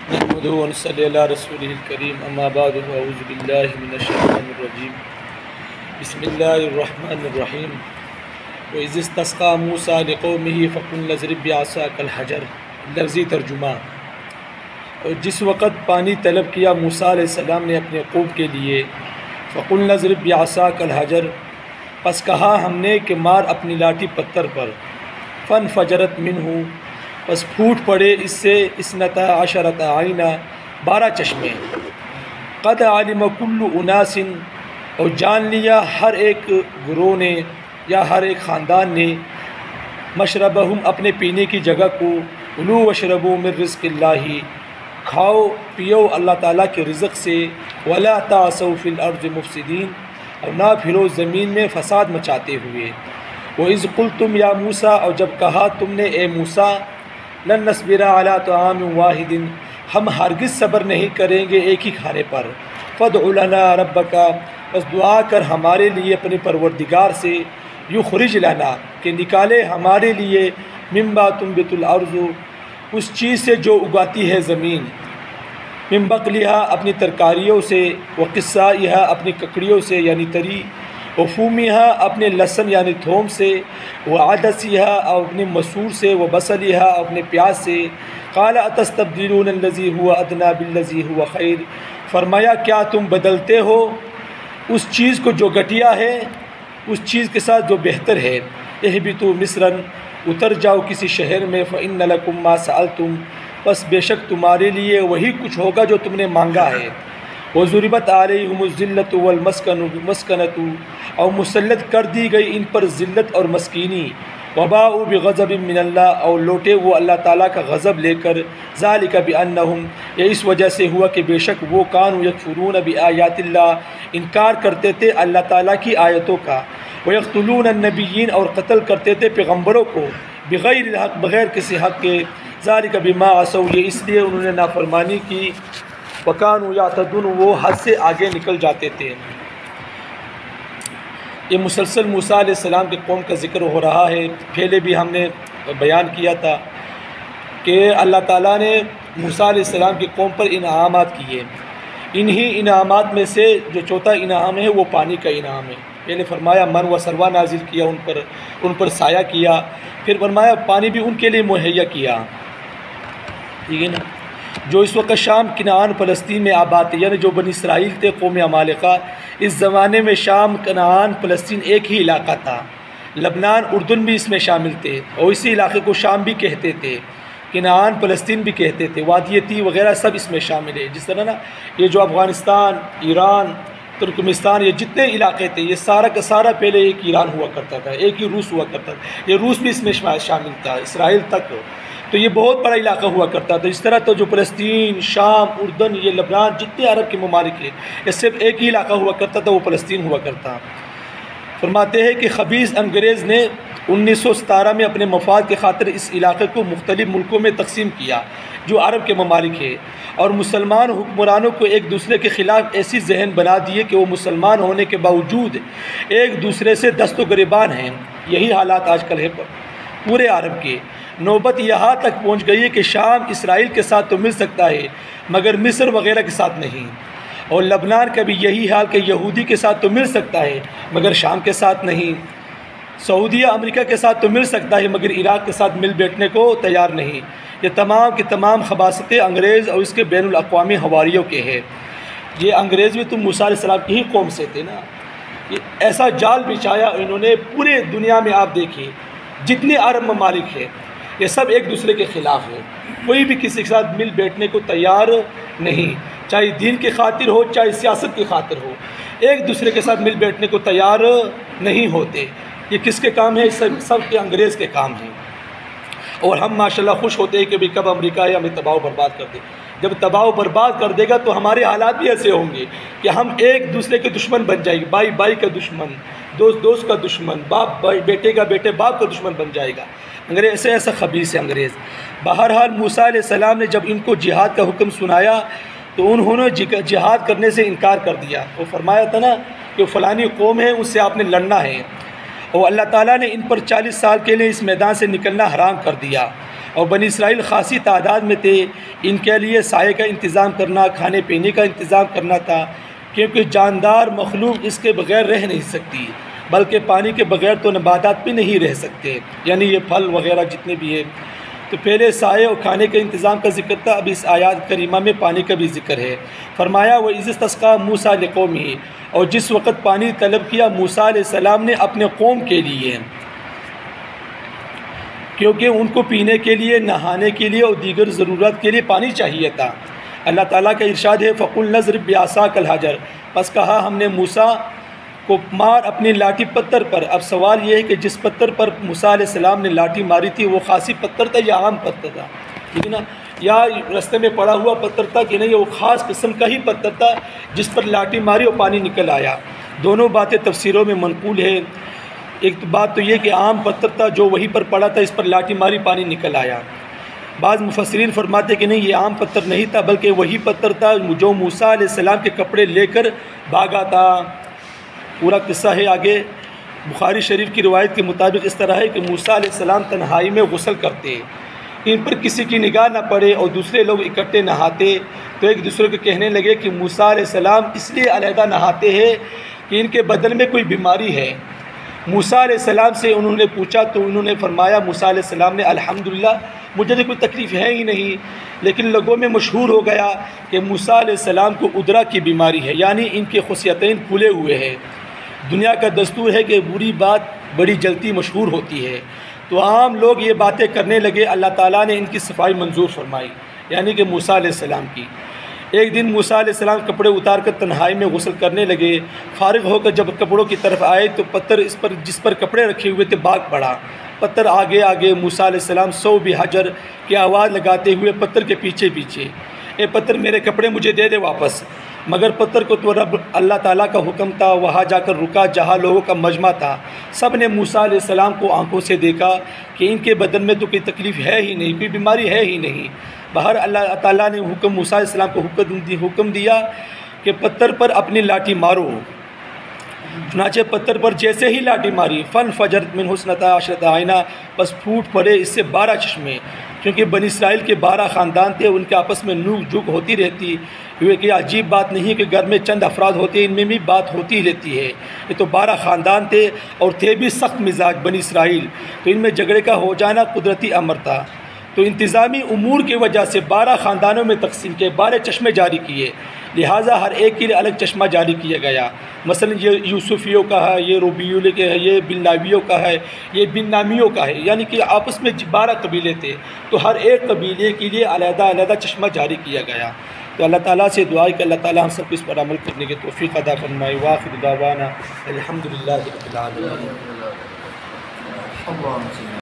نحمده ونصلي على رسوله الكريم اما بعد فاعوذ بالله من الشيطان الرجيم بسم الله الرحمن الرحیم وَإِذِ اسْتَسْقَىٰ مُوسَىٰ لِقَوْمِهِ فَقُلْنَا اضْرِب بِّعَصَاكَ الْحَجَرَ لفظی ترجمہ۔ اور جس وقت پانی طلب کیا موسیٰ علیہ السلام نے اپنے قوم کے لیے، فَقُلْنَا اضْرِب بِّعَصَاكَ الْحَجَرَ پس کہا ہم نے کہ مار اپنی لاٹھی پتھر پر، فَانْفَجَرَتْ مِنْهُ پس پھوٹ پڑے اس سے اثنتا عشرۃ عینہ 12 چشمے، قد علم کل اناس اور جان لیا ہر ایک گروہ نے یا ہر ایک خاندان نے، مشربہم اپنے پینے کی جگہ کو، کلوا واشربوا من رزق اللہ کھاؤ پیو اللہ تعالیٰ کے رزق سے، ولا تعثوا فی الارض مفسدین اور نہ پھرو زمین میں فساد مچاتے ہوئے۔ وَإِذْ قُلْتُمْ یا موسیٰ اور جب کہا تم نے اے موسیٰ، لن نصبر علی طعام واحد ہم ہرگز صبر نہیں کریں گے ایک ہی کھانے پر، فادع لنا ربک بس دعا کر ہمارے لیے اپنے پروردگار سے، یخرج لنا کہ نکالے ہمارے لیے، مما تنبت الارض اس چیز سے جو اگاتی ہے زمین، من بقلھا اپنی ترکاریوں سے، وقثائھا اپنی ککڑیوں سے یعنی تری، وفومھا اپنے لہسن یعنی تھوم سے، وعدسھا اور اپنے مسور سے، وبصلھا اپنے پیاز سے۔ قال اتستبدلون الذی هو ادنی بالذی هو خیر فرمایا کیا تم بدلتے ہو اس چیز کو جو گھٹیا ہے اس چیز کے ساتھ جو بہتر ہے۔ اہبطوا مصرا اتر جاؤ کسی شہر میں، فإن لکم ما سألتم بس بے شک تمہارے لیے وہی کچھ ہوگا جو تم نے مانگا ہے۔ وضربت علیہم الذلۃ والمسکنۃ اور مسلط کر دی گئی ان پر ذلت اور مسکینی، وباءوا بغضب من اللہ اور لوٹے وہ اللہ تعالیٰ کا غضب لے کر، ذالک بانہم یہ اس وجہ سے ہوا کہ بے شک وہ کانوا یکفرون بآیات اللہ انکار کرتے تھے اللہ تعالیٰ کی آیتوں کا، ویقتلون النبیین اور قتل کرتے تھے پیغمبروں کو، بغیر الحق بغیر کسی حق کے، ذالک بما عصوا یہ اس لیے انہوں نے نافرمانی کی، وکانوا یعتدون وہ حد سے آگے نکل جاتے تھے۔ یہ مسلسل موسیٰ علیہ السلام کے قوم کا ذکر ہو رہا ہے۔ پہلے بھی ہم نے بیان کیا تھا کہ اللہ تعالیٰ نے موسیٰ علیہ السلام کی قوم پر انعامات کیے، انہی انعامات میں سے جو چوتھا انعام ہے وہ پانی کا انعام ہے۔ پہلے فرمایا من و سلویٰ نازل کیا ان پر سایہ کیا، پھر فرمایا پانی بھی ان کے لیے مہیا کیا، ٹھیک ہے نا۔ جو اس وقت شام کنعان فلسطین میں آباد تھے، یعنی جو بنی اسرائیل تھے قوم عمالقہ، اس زمانے میں شام کنعان فلسطین ایک ہی علاقہ تھا، لبنان اردن بھی اس میں شامل تھے، اور اسی علاقے کو شام بھی کہتے تھے، کنعان فلسطین بھی کہتے تھے، وادی تی وغیرہ سب اس میں شامل ہے۔ جس طرح نا یہ جو افغانستان، ایران، ترکمستان یہ جتنے علاقے تھے یہ سارا کا سارا پہلے ایک ایران ہوا کرتا تھا، ایک ہی روس ہوا کرتا تھا، یہ روس بھی اس میں شامل تھا، اسرائیل تک، تو یہ بہت بڑا علاقہ ہوا کرتا تھا۔ اس طرح تو جو فلسطین، شام، اردن، یہ لبنان جتنے عرب کے ممالک ہیں یہ صرف ایک ہی علاقہ ہوا کرتا تھا، وہ فلسطین ہوا کرتا۔ فرماتے ہیں کہ خبیث انگریز نے 1917 میں اپنے مفاد کے خاطر اس علاقے کو مختلف ملکوں میں تقسیم کیا جو عرب کے ممالک ہیں، اور مسلمان حکمرانوں کو ایک دوسرے کے خلاف ایسی ذہن بنا دیے کہ وہ مسلمان ہونے کے باوجود ایک دوسرے سے دست و گریبان ہیں۔ یہی حالات آج کل ہے پورے عرب کے۔ نوبت یہاں تک پہنچ گئی ہے کہ شام اسرائیل کے ساتھ تو مل سکتا ہے مگر مصر وغیرہ کے ساتھ نہیں، اور لبنان کا بھی یہی حال کہ یہودی کے ساتھ تو مل سکتا ہے مگر شام کے ساتھ نہیں، سعودیہ امریکہ کے ساتھ تو مل سکتا ہے مگر عراق کے ساتھ مل بیٹھنے کو تیار نہیں۔ یہ تمام کی تمام خباثتیں انگریز اور اس کے بین الاقوامی حواریوں کے ہیں۔ یہ انگریز بھی تو موسیٰ علیہ السلام کی ہی قوم سے تھے نا، یہ ایسا جال بچھایا انہوں نے پورے دنیا میں۔ آپ دیکھیے جتنے عرب ممالک ہیں یہ سب ایک دوسرے کے خلاف ہے، کوئی بھی کسی کے ساتھ مل بیٹھنے کو تیار نہیں، چاہے دین کی خاطر ہو چاہے سیاست کی خاطر ہو، ایک دوسرے کے ساتھ مل بیٹھنے کو تیار نہیں ہوتے۔ یہ کس کے کام ہے؟ سب کے انگریز کے کام ہیں، اور ہم ماشاءاللہ خوش ہوتے ہیں کہ بھی کب امریکہ ہے ہمیں تباہ و برباد کر دے۔ جب تباہ و برباد کر دے گا تو ہمارے حالات بھی ایسے ہوں گے کہ ہم ایک دوسرے کے دشمن بن جائیں گے، بھائی بھائی کا دشمن، دوست دوست کا دشمن، باپ بیٹے کا بیٹے باپ کا دشمن بن جائے گا۔ انگریز ایسا خبیث ہے انگریز۔ بہرحال موسیٰ علیہ السلام نے جب ان کو جہاد کا حکم سنایا تو انہوں نے جہاد کرنے سے انکار کر دیا۔ وہ فرمایا تھا نا کہ فلانی قوم ہے اس سے آپ نے لڑنا ہے، اور اللہ تعالیٰ نے ان پر 40 سال کے لیے اس میدان سے نکلنا حرام کر دیا، اور بنی اسرائیل خاصی تعداد میں تھے، ان کے لیے سائے کا انتظام کرنا، کھانے پینے کا انتظام کرنا تھا، کیونکہ جاندار مخلوق اس کے بغیر رہ نہیں سکتی، بلکہ پانی کے بغیر تو نباتات بھی نہیں رہ سکتے، یعنی یہ پھل وغیرہ جتنے بھی ہیں۔ تو پہلے سائے اور کھانے کے انتظام کا ذکر تھا، اب اس آیات کریمہ میں پانی کا بھی ذکر ہے۔ فرمایا وَإِذِ اسْتَسْقَىٰ مُوسَىٰ لِقَوْمِهِ، اور جس وقت پانی طلب کیا موسیٰ علیہ السلام نے اپنے قوم کے لیے، کیونکہ ان کو پینے کے لیے، نہانے کے لیے اور دیگر ضرورت کے لیے پانی چاہیے تھا۔ اللہ تعالیٰ کا ارشاد ہے فَقُلْنَا اضْرِب بِعَصَاكَ الْحَجَرَ، پس کہا ہم نے موسیٰ کو مار اپنی لاٹھی پتھر پر۔ اب سوال یہ ہے کہ جس پتھر پر موسیٰ علیہ السلام نے لاٹھی ماری تھی وہ خاصی پتھر تھا یا عام پتھر تھا، ٹھیک ہے نا، یا رستے میں پڑا ہوا پتھر تھا کہ نہیں، وہ خاص قسم کا ہی پتھر تھا جس پر لاٹھی ماری اور پانی نکل آیا۔ دونوں باتیں تفسیروں میں منقول ہے۔ ایک بات تو یہ کہ عام پتھر تھا جو وہیں پر پڑا تھا، اس پر لاٹھی ماری پانی نکل آیا۔ بعض مفسرین فرماتے کہ نہیں، یہ عام پتھر نہیں تھا بلکہ وہی پتھر تھا جو موسیٰ علیہ السلام کے کپڑے لے کر بھاگا تھا۔ پورا قصہ ہے آگے۔ بخاری شریف کی روایت کے مطابق اس طرح ہے کہ موسیٰ علیہ السلام تنہائی میں غسل کرتے، ان پر کسی کی نگاہ نہ پڑے اور دوسرے لوگ اکٹھے نہاتے، تو ایک دوسرے کو کہنے لگے کہ موسیٰ علیہ السلام اس لیے علیحدہ نہاتے ہیں کہ ان کے بدن میں کوئی بیماری ہے۔ موسیٰ علیہ السلام سے انہوں نے پوچھا تو انہوں نے فرمایا، موسیٰ علیہ السلام نے، الحمدللہ مجھے تو کوئی تکلیف ہے ہی نہیں، لیکن لوگوں میں مشہور ہو گیا کہ موسیٰ علیہ السلام کو ادرا کی بیماری ہے، یعنی ان کے خصیتین پھولے ہوئے ہیں۔ دنیا کا دستور ہے کہ بری بات بڑی جلدی مشہور ہوتی ہے، تو عام لوگ یہ باتیں کرنے لگے۔ اللہ تعالیٰ نے ان کی صفائی منظور فرمائی، یعنی کہ موسیٰ علیہ السلام کی۔ ایک دن موسیٰ علیہ السلام کپڑے اتار کر تنہائی میں غسل کرنے لگے، فارغ ہو کر جب کپڑوں کی طرف آئے تو پتھر جس پر کپڑے رکھے ہوئے تھے بھاگ پڑا۔ پتھر آگے آگے، موسیٰ علیہ السلام سو بحجر کی آواز لگاتے ہوئے پتھر کے پیچھے پیچھے، اے پتھر میرے کپڑے مجھے دے دے واپس۔ مگر پتھر کو تو رب اللہ تعالیٰ کا حکم تھا، وہاں جا کر رکا جہاں لوگوں کا مجمع تھا۔ سب نے موسیٰ علیہ السلام کو آنکھوں سے دیکھا کہ ان کے بدن میں تو کوئی تکلیف ہے ہی نہیں، کوئی بیماری ہے ہی نہیں۔ باہر اللہ تعالیٰ نے موسیٰ علیہ السلام کو حکم دیا کہ پتھر پر اپنی لاٹھی مارو۔ چنانچہ پتھر پر جیسے ہی لاٹھی ماری، فن فجرت من حسنتا عشرۃ عینہ، بس پھوٹ پڑے اس سے 12 چشمے، کیونکہ بنی اسرائیل کے 12 خاندان تھے، ان کے آپس میں نوک جھوک ہوتی رہتی۔ کہ عجیب بات نہیں کہ گھر میں چند افراد ہوتے، ان میں بھی بات ہوتی رہتی ہے۔ یہ تو 12 خاندان تھے اور تھے بھی سخت مزاج بنی اسرائیل، تو ان میں جھگڑے کا ہو جانا قدرتی امر تھا۔ تو انتظامی امور کی وجہ سے 12 خاندانوں میں تقسیم کے 12 چشمے جاری کیے، لہٰذا ہر ایک کے لیے الگ چشمہ جاری کیا گیا۔ مثلا یہ یوسفیوں کا ہے، یہ روبیوں کا ہے، یہ بن لاویوں کا ہے، یہ بن نامیوں کا ہے، یعنی کہ آپس میں 12 قبیلے تھے، تو ہر ایک قبیلے کے لیے علیحدہ علیحدہ چشمہ جاری کیا گیا۔ تو اللہ تعالیٰ سے دعا ہے کہ اللہ تعالیٰ ہم سب کو اس پر عمل کرنے کی توفیق عطا فرمائے۔ وآخر دعوانا الحمدللہ رب العالمین۔